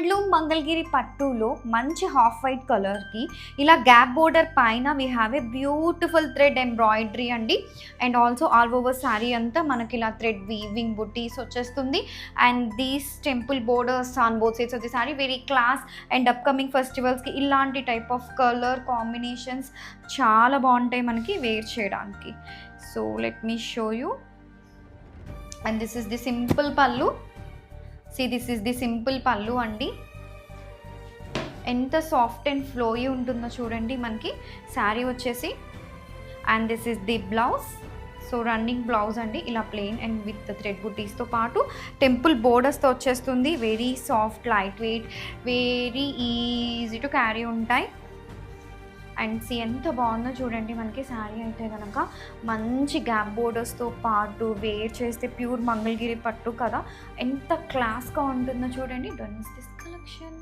Handloom Mangalagiri పట్టులో మంచి half white కలర్కి ఇలా గ్యాప్ బోర్డర్ పైన we have a beautiful thread embroidery అండి. And also all over sari అంతా మనకి ఇలా థ్రెడ్ వీవింగ్ బుటీస్ వచ్చేస్తుంది. And these temple borders on both sides of the sari very class. And upcoming ఫెస్టివల్స్కి ఇలాంటి టైప్ ఆఫ్ కలర్ కాంబినేషన్స్ చాలా బాగుంటాయి మనకి వేర్ చేయడానికి. So let me show you. And this is the simple పళ్ళు. దిస్ ఇస్ ది సింపుల్ పళ్ళు అండి. ఎంత సాఫ్ట్ అండ్ ఫ్లోయీ ఉంటుందో చూడండి మనకి శారీ వచ్చేసి. And this is the blouse. So running blouse అండి, ఇలా ప్లెయిన్ అండ్ విత్ థ్రెడ్ బుటీస్తో పాటు టెంపుల్ బోర్డర్స్తో వచ్చేస్తుంది. Very soft, light weight, very easy to carry ఉంటాయి. అండ్ ఎంత బాగుందో చూడండి మనకి శారీ అయితే కనుక మంచి గ్యాప్ బోర్డర్స్తో పాటు వేర్ చేస్తే ప్యూర్ మంగళగిరి పట్టు కదా, ఎంత క్లాస్గా ఉంటుందో చూడండి. Don't miss this collection.